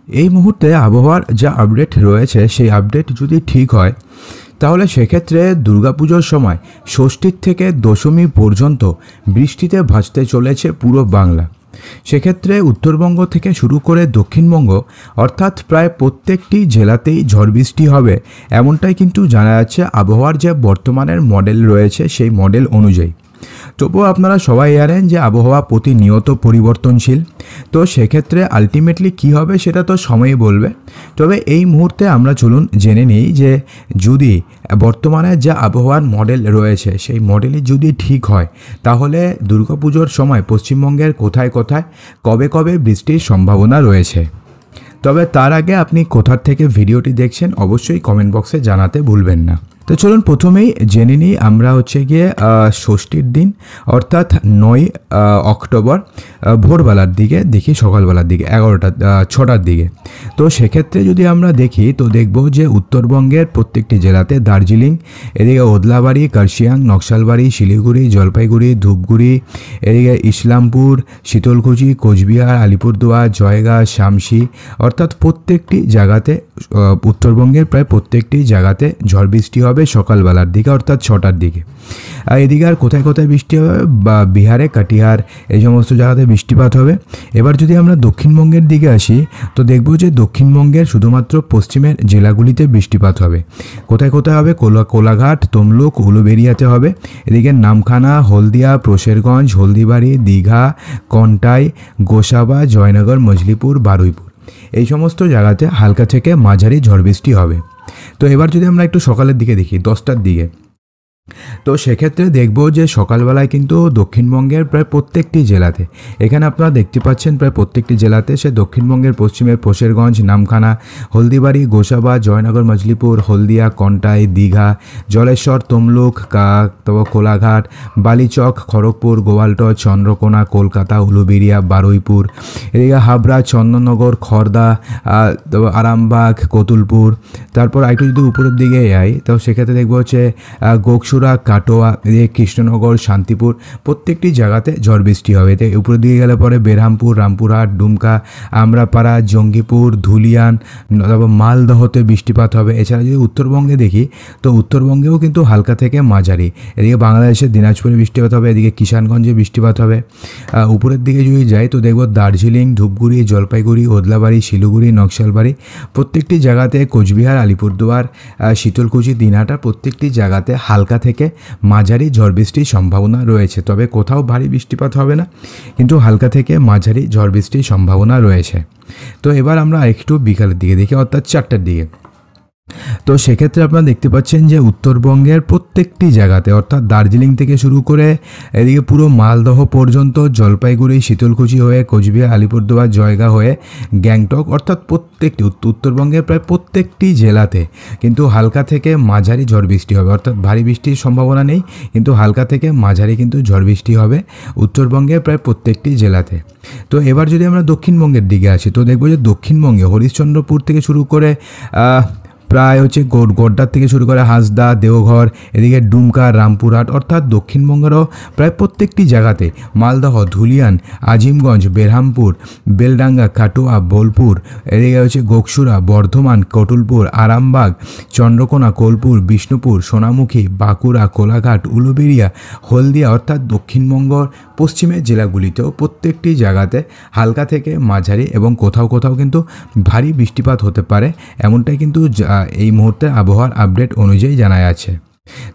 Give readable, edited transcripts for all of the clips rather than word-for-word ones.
এই মুহূর্তে আবহাওয়ার যা আপডেট রয়েছে সেই আপডেট যদি ঠিক হয় তাহলে সেক্ষেত্রে দুর্গাপুজোর সময় ষষ্ঠীর থেকে দশমী পর্যন্ত বৃষ্টিতে ভাসতে চলেছে পুরো বাংলা। সেক্ষেত্রে উত্তরবঙ্গ থেকে শুরু করে দক্ষিণবঙ্গ অর্থাৎ প্রায় প্রত্যেকটি জেলাতেই ঝড় বৃষ্টি হবে, এমনটাই কিন্তু জানা যাচ্ছে আবহাওয়ার যে বর্তমানের মডেল রয়েছে সেই মডেল অনুযায়ী। তবুও আপনারা সবাই জানেন যে আবহাওয়া প্রতিনিয়ত পরিবর্তনশীল, তো সেক্ষেত্রে আলটিমেটলি কী হবে সেটা তো সময়ই বলবে। তবে এই মুহূর্তে আমরা চলুন জেনে নিই যে যদি বর্তমানে যে আবহাওয়ার মডেল রয়েছে সেই মডেলই যদি ঠিক হয় তাহলে দুর্গাপুজোর সময় পশ্চিমবঙ্গের কোথায় কোথায় কবে কবে বৃষ্টির সম্ভাবনা রয়েছে। তবে তার আগে আপনি কোথার থেকে ভিডিওটি দেখছেন অবশ্যই কমেন্ট বক্সে জানাতে ভুলবেন না। তো চলুন প্রথমেই জেনে নিই আমরা গিয়ে ষষ্ঠীর দিন অর্থাৎ 9 অক্টোবর ভোরবেলার দিকে দেখি, সকালবেলার দিকে 6টার দিকে। তো সেক্ষেত্রে যদি আমরা দেখি তো দেখব যে উত্তরবঙ্গের প্রত্যেকটি জেলাতে দার্জিলিং, এদিকে ওদলাবাড়ি, কার্শিয়াং, নকশালবাড়ি, শিলিগুড়ি, জলপাইগুড়ি, ধূপগুড়ি, এদিকে ইসলামপুর, শীতলকুচি, কোচবিহার, আলিপুরদুয়ার, জয়গাঁ, শামসি অর্থাৎ প্রত্যেকটি জায়গাতে উত্তরবঙ্গের প্রায় প্রত্যেকটি জায়গাতে ঝড় বৃষ্টি হবে সকালবেলার দিকে অর্থাৎ 6টার দিকে। এদিকে আর কোথায় কোথায় বৃষ্টি হবে বা বিহারে, কাটিহার এই সমস্ত জায়গাতে বৃষ্টিপাত হবে। এবার যদি আমরা দক্ষিণবঙ্গের দিকে আসি তো দেখব যে দক্ষিণবঙ্গের শুধুমাত্র পশ্চিমের জেলাগুলিতে বৃষ্টিপাত হবে। কোথায় কোথায় হবে? কোলাঘাট, তমলুক, উলুবেড়িয়াতে হবে। এদিকে নামখানা, হলদিয়া, প্রশেরগঞ্জ, হলদিবাড়ি, দীঘা, কন্টাই, গোসাবা, জয়নগর, মজলিপুর, বারুইপুর এই সমস্ত জায়গাতে হালকা থেকে মাঝারি ঝড় বৃষ্টি হবে। তো এবার যদি আমরা একটু সকালের দিকে দেখি 10টার দিকে, তো সেক্ষেত্রে দেখব যে সকালবেলায় কিন্তু দক্ষিণবঙ্গের প্রায় প্রত্যেকটি জেলাতে, এখানে আপনারা দেখতে পাচ্ছেন প্রায় প্রত্যেকটি জেলাতে সে দক্ষিণবঙ্গের পশ্চিমের প্রশেরগঞ্জ, নামখানা, হলদিবাড়ি, গোসাবা, জয়নগর, মজলিপুর, হলদিয়া, কন্টাই, দীঘা, জলেশ্বর, তমলুক, কোলাঘাট, বালিচক, খড়গপুর, গোয়ালটর, চন্দ্রকোনা, কলকাতা, উলুবেড়িয়া, বারুইপুর, এদিকে হাবড়া, চন্দননগর, খড়দা, আরামবাগ, কতুলপুর। তারপর একটু যদি উপরের দিকে যাই তো সেক্ষেত্রে দেখবো গোকসুরা, কাটোয়া, এদিকে কৃষ্ণনগর, শান্তিপুর প্রত্যেকটি জায়গাতে ঝড় বৃষ্টি হবে। এতে উপরের দিকে গেলে পরে বেরহামপুর, রামপুরহাট, ডুমকা, আমরাপাড়া, জঙ্গিপুর, ধুলিয়ান, তারপর মালদহতে বৃষ্টিপাত হবে। এছাড়া যদি উত্তরবঙ্গে দেখি তো উত্তরবঙ্গেও কিন্তু হালকা থেকে মাঝারি, এদিকে বাংলাদেশের দিনাজপুরে বৃষ্টিপাত হবে, এদিকে কিষানগঞ্জে বৃষ্টিপাত হবে। উপরের দিকে যদি যাই তো দেখব দার্জিলিং, ধূপগুড়ি, জলপাইগুড়ি, ওদলাবাড়ি, শিলিগুড়ি, নকশালবাড়ি প্রত্যেকটি জায়গাতে, কোচবিহার, আলিপুরদুয়ার, শীতলকুচি, দিনহাটা প্রত্যেকটি জায়গাতে হালকা থেকে মাঝারি ঝড় বৃষ্টির সম্ভাবনা রয়েছে। তবে কোথাও ভারী বৃষ্টিপাত হবে না, কিন্তু হালকা থেকে মাঝারি ঝড় বৃষ্টির সম্ভাবনা রয়েছে। তো এবার আমরা একটু বিকালের দিকে দেখি অর্থাৎ 4টার দিকে। তো সেক্ষেত্রে আপনারা দেখতে পাচ্ছেন যে উত্তরবঙ্গের প্রত্যেকটি জায়গাতে অর্থাৎ দার্জিলিং থেকে শুরু করে এদিকে পুরো মালদহ পর্যন্ত, জলপাইগুড়ি, শীতলকুচি হয়ে কোচবিহার, আলিপুরদুয়ার, জয়গাঁ হয়ে গ্যাংটক অর্থাৎ প্রত্যেকটি উত্তরবঙ্গের প্রায় প্রত্যেকটি জেলাতে কিন্তু হালকা থেকে মাঝারি ঝড় বৃষ্টি হবে। অর্থাৎ ভারী বৃষ্টির সম্ভাবনা নেই, কিন্তু হালকা থেকে মাঝারি কিন্তু ঝড় বৃষ্টি হবে উত্তরবঙ্গের প্রায় প্রত্যেকটি জেলাতে। তো এবার যদি আমরা দক্ষিণবঙ্গের দিকে আসি তো দেখব যে দক্ষিণবঙ্গে হরিশ্চন্দ্রপুর থেকে শুরু করে প্রায় গোড্ডার থেকে শুরু করে হাসদা, দেওঘর, এদিকে ডুমকা, রামপুরহাট অর্থাৎ দক্ষিণবঙ্গেরও প্রায় প্রত্যেকটি জায়গাতে, মালদহ, ধুলিয়ান, আজিমগঞ্জ, বেরহামপুর, বেলডাঙ্গা, কাটোয়া, বোলপুর, এদিকে গোকসুরা, বর্ধমান, কতুলপুর, আরামবাগ, চন্দ্রকোনা, কোলপুর, বিষ্ণুপুর, সোনামুখী, বাঁকুড়া, কোলাঘাট, উলুবেড়িয়া, হলদিয়া অর্থাৎ দক্ষিণবঙ্গর পশ্চিমের জেলাগুলিতেও প্রত্যেকটি জায়গাতে হালকা থেকে মাঝারি এবং কোথাও কোথাও কিন্তু ভারী বৃষ্টিপাত হতে পারে, এমনটাই কিন্তু এই মুহূর্তে আবহাওয়ার আপডেট অনুযায়ী জানা আছে।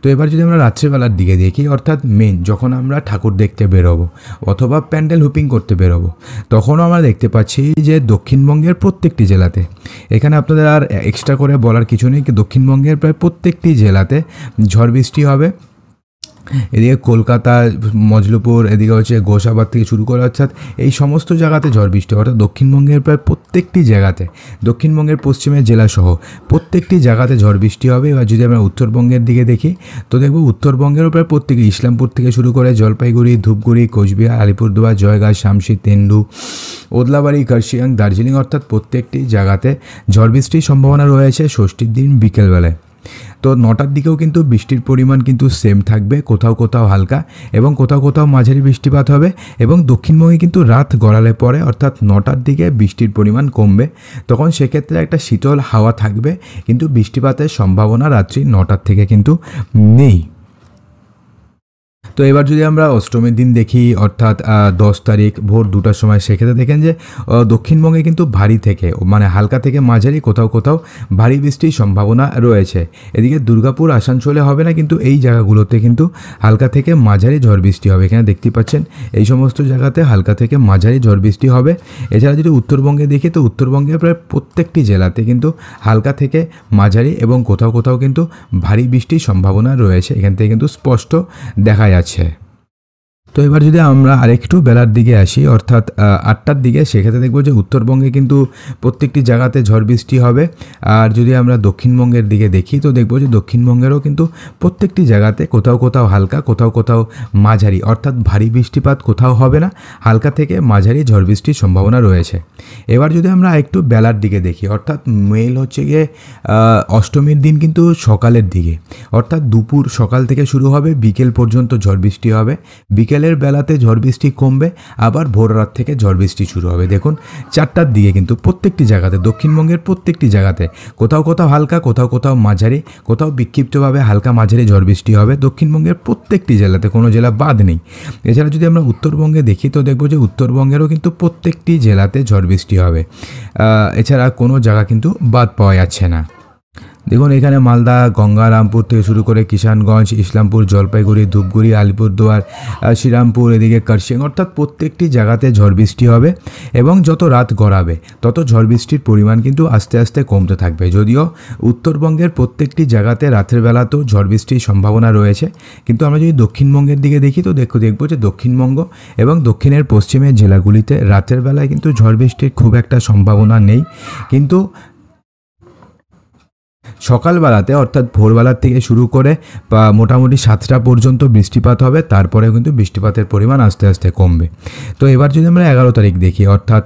তো এবার যদি আমরা রাত্রেবেলার দিকে দেখি অর্থাৎ মেন যখন আমরা ঠাকুর দেখতে বেরোবো অথবা প্যান্ডেল হুপিং করতে বেরোবো তখনও আমরা দেখতে পাচ্ছি যে দক্ষিণবঙ্গের প্রত্যেকটি জেলাতে, এখানে আপনাদের আর এক্সট্রা করে বলার কিছু নেই, দক্ষিণবঙ্গের প্রায় প্রত্যেকটি জেলাতে ঝড় বৃষ্টি হবে। এদিকে কলকাতা, মজলুপুর, এদিকে গোসাবাদ থেকে শুরু করে অর্থাৎ এই সমস্ত জায়গাতে ঝড় বৃষ্টি অর্থাৎ দক্ষিণবঙ্গের প্রায় প্রত্যেকটি জায়গাতে, দক্ষিণবঙ্গের পশ্চিমের জেলাসহ প্রত্যেকটি জায়গাতে ঝড় বৃষ্টি হবে। এবার যদি আমরা উত্তরবঙ্গের দিকে দেখি তো দেখব উত্তরবঙ্গেরও প্রায় প্রত্যেকে, ইসলামপুর থেকে শুরু করে জলপাইগুড়ি, ধূপগুড়ি, কোচবিহার, আলিপুরদুয়ার, জয়গাঁ, শামসি, তেন্ডু, ওদলাবাড়ি, কার্শিয়াং, দার্জিলিং অর্থাৎ প্রত্যেকটি জায়গাতে ঝড় বৃষ্টির সম্ভাবনা রয়েছে ষষ্ঠীর দিন বিকেলবেলায়। তো 9টার দিকেও কিন্তু বৃষ্টির পরিমাণ কিন্তু সেম থাকবে, কোথাও কোথাও হালকা এবং কোথাও কোথাও মাঝারি বৃষ্টিপাত হবে। এবং দক্ষিণবঙ্গে কিন্তু রাত গড়ালে পরে অর্থাৎ 9টার দিকে বৃষ্টির পরিমাণ কমবে, তখন সেক্ষেত্রে একটা শীতল হাওয়া থাকবে, কিন্তু বৃষ্টিপাতের সম্ভাবনা রাত্রি 9টার থেকে কিন্তু নেই। তো এবার যদি আমরা অষ্টমীর দিন দেখি অর্থাৎ 10 তারিখ ভোর 2টার সময়, সেক্ষেত্রে দেখেন যে দক্ষিণবঙ্গে কিন্তু ভারী থেকে মানে হালকা থেকে মাঝারি কোথাও কোথাও ভারী বৃষ্টির সম্ভাবনা রয়েছে। এদিকে দুর্গাপুর আসানসোলে হবে না, কিন্তু এই জায়গাগুলোতে কিন্তু হালকা থেকে মাঝারি ঝড় বৃষ্টি হবে। এখানে দেখতে পাচ্ছেন এই সমস্ত জায়গাতে হালকা থেকে মাঝারি ঝড় বৃষ্টি হবে। এছাড়া যদি উত্তরবঙ্গে দেখি তো উত্তরবঙ্গে প্রায় প্রত্যেকটি জেলাতে কিন্তু হালকা থেকে মাঝারি এবং কোথাও কোথাও কিন্তু ভারী বৃষ্টির সম্ভাবনা রয়েছে, এখান থেকে কিন্তু স্পষ্ট দেখা যাচ্ছে। তো এবার যদি আমরা আরেকটু বেলার দিকে আসি অর্থাৎ 8টার দিকে, সেক্ষেত্রে দেখব যে উত্তরবঙ্গে কিন্তু প্রত্যেকটি জায়গাতে ঝড় বৃষ্টি হবে। আর যদি আমরা দক্ষিণবঙ্গের দিকে দেখি তো দেখব যে দক্ষিণবঙ্গেরও কিন্তু প্রত্যেকটি জায়গাতে কোথাও কোথাও হালকা, কোথাও কোথাও মাঝারি অর্থাৎ ভারী বৃষ্টিপাত কোথাও হবে না, হালকা থেকে মাঝারি ঝড় বৃষ্টির সম্ভাবনা রয়েছে। এবার যদি আমরা একটু বেলার দিকে দেখি অর্থাৎ মেল হচ্ছে গিয়ে অষ্টমীর দিন কিন্তু সকালের দিকে অর্থাৎ দুপুর সকাল থেকে শুরু হবে, বিকেল পর্যন্ত ঝড় বৃষ্টি হবে। বিকেলের বেলাতে ঝড় বৃষ্টি কমবে, আবার ভোর রাত থেকে ঝড় বৃষ্টি শুরু হবে। দেখুন 4টার দিকে কিন্তু প্রত্যেকটি জায়গাতে দক্ষিণবঙ্গের প্রত্যেকটি জায়গাতে কোথাও কোথাও হালকা, কোথাও কোথাও মাঝারি, কোথাও বিক্ষিপ্তভাবে হালকা মাঝারি ঝড় বৃষ্টি হবে দক্ষিণবঙ্গের প্রত্যেকটি জেলাতে, কোনো জেলা বাদ নেই। এছাড়া যদি আমরা উত্তরবঙ্গে দেখি তো দেখব যে উত্তরবঙ্গেরও কিন্তু প্রত্যেকটি জেলাতে ঝড় বৃষ্টি হবে, এছাড়া কোনো জায়গা কিন্তু বাদ পাওয়া যাচ্ছে না। দেখুন এখানে মালদা, গঙ্গারামপুর থেকে শুরু করে কিষানগঞ্জ, ইসলামপুর, জলপাইগুড়ি, ধূপগুড়ি, আলিপুরদুয়ার, শ্রীরামপুর, এদিকে কার্শিয়াং অর্থাৎ প্রত্যেকটি জায়গাতে ঝড় বৃষ্টি হবে। এবং যত রাত গড়াবে তত ঝড় বৃষ্টির পরিমাণ কিন্তু আস্তে আস্তে কমতে থাকবে। যদিও উত্তরবঙ্গের প্রত্যেকটি জায়গাতে রাতের বেলাতেও ঝড় বৃষ্টির সম্ভাবনা রয়েছে, কিন্তু আমরা যদি দক্ষিণবঙ্গের দিকে দেখি তো দেখব যে দক্ষিণবঙ্গ এবং দক্ষিণের পশ্চিমের জেলাগুলিতে রাতের বেলায় কিন্তু ঝড় বৃষ্টির খুব একটা সম্ভাবনা নেই, কিন্তু সকালবেলাতে অর্থাৎ ভোরবেলার থেকে শুরু করে বা মোটামুটি 7টা পর্যন্ত বৃষ্টিপাত হবে, তারপরে কিন্তু বৃষ্টিপাতের পরিমাণ আস্তে আস্তে কমবে। তো এবার যদি আমরা 11 তারিখ দেখি অর্থাৎ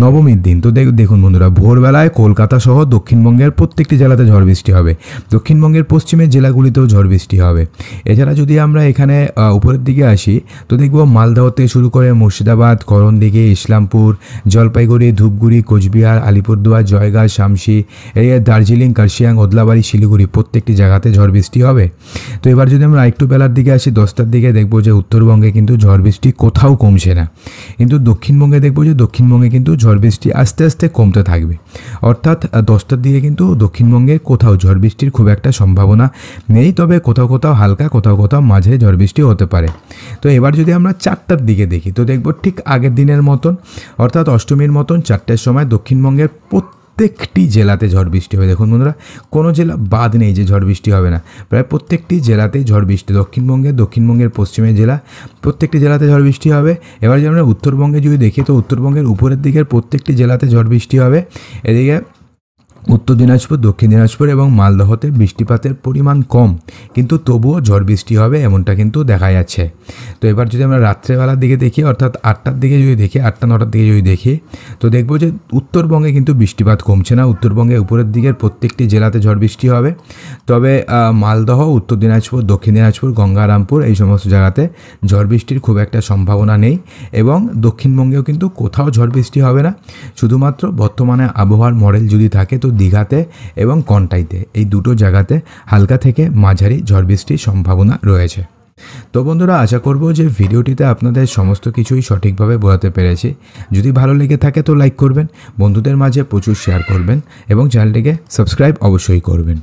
নবমীর দিন তো দেখুন বন্ধুরা, ভোরবেলায় কলকাতা সহ দক্ষিণবঙ্গের প্রত্যেকটি জেলাতে ঝড় বৃষ্টি হবে, দক্ষিণবঙ্গের পশ্চিমের জেলাগুলিতেও ঝড় বৃষ্টি হবে। এছাড়া যদি আমরা এখানে উপরের দিকে আসি তো দেখব মালদহ থেকে শুরু করে মুর্শিদাবাদ, করণদিঘি, ইসলামপুর, জলপাইগুড়ি, ধূপগুড়ি, কোচবিহার, আলিপুরদুয়ার, জয়গাঁ, শামসি, দার্জিলিং, কার্শিয়াং, ওদলাবাড়ি, শিলিগুড়ি প্রত্যেকটি জায়গাতে ঝড় বৃষ্টি হবে। তো এবার যদি আমরা একটু বেলার দিকে আসি 10টার দিকে দেখব যে উত্তরবঙ্গে কিন্তু ঝড় বৃষ্টি কোথাও কমছে না, কিন্তু দক্ষিণবঙ্গে দেখব যে দক্ষিণবঙ্গে কিন্তু ঝড় বৃষ্টি আস্তে আস্তে কমতে থাকবে। অর্থাৎ 10টার দিকে কিন্তু দক্ষিণবঙ্গে কোথাও ঝড় বৃষ্টির খুব একটা সম্ভাবনা নেই, তবে কোথাও কোথাও হালকা, কোথাও কোথাও মাঝারি ঝড় বৃষ্টি হতে পারে। তো এবার যদি আমরা 4টার দিকে দেখি তো দেখব ঠিক আগের দিনের মতন অর্থাৎ অষ্টমীর মতন 4টের সময় দক্ষিণবঙ্গের প্রত্যেকটি জেলাতে ঝড় বৃষ্টি হবে। দেখুন বন্ধুরা, কোনো জেলা বাদ নেই যে ঝড় বৃষ্টি হবে না, প্রায় প্রত্যেকটি জেলাতেই ঝড় বৃষ্টি। দক্ষিণবঙ্গের পশ্চিমের জেলা প্রত্যেকটি জেলাতে ঝড় বৃষ্টি হবে। এবার যদি আমরা উত্তরবঙ্গে যদি দেখি তো উত্তরবঙ্গের উপরের দিকের প্রত্যেকটি জেলাতে ঝড় বৃষ্টি হবে। এদিকে উত্তর দিনাজপুর, দক্ষিণ দিনাজপুর এবং মালদহতে বৃষ্টিপাতের পরিমাণ কম, কিন্তু তবুও ঝড় বৃষ্টি হবে এমনটা কিন্তু দেখা যাচ্ছে। তো এবার যদি আমরা রাত্রেবেলার দিকে দেখি অর্থাৎ 8টার দিকে যদি দেখি, 8টা 9টার দিকে যদি দেখি তো দেখব যে উত্তরবঙ্গে কিন্তু বৃষ্টিপাত কমছে না, উত্তরবঙ্গে উপরের দিকের প্রত্যেকটি জেলাতে ঝড় বৃষ্টি হবে। তবে মালদহ, উত্তর দিনাজপুর, দক্ষিণ দিনাজপুর, গঙ্গারামপুর এই সমস্ত জায়গাতে ঝড় বৃষ্টির খুব একটা সম্ভাবনা নেই, এবং দক্ষিণবঙ্গেও কিন্তু কোথাও ঝড় বৃষ্টি হবে না। শুধুমাত্র বর্তমানে আবহাওয়ার মডেল যদি থাকে তো দীঘাতে এবং কন্টাইতে এই দুটো জায়গাতে হালকা থেকে মাঝারি ঝড় বৃষ্টির সম্ভাবনা রয়েছে। তো বন্ধুরা, আশা করব যে ভিডিওটিতে আপনাদের সমস্ত কিছুই সঠিকভাবে বোঝাতে পেরেছি। যদি ভালো লেগে থাকে তো লাইক করবেন, বন্ধুদের মাঝে প্রচুর শেয়ার করবেন এবং চ্যানেলটিকে সাবস্ক্রাইব অবশ্যই করবেন।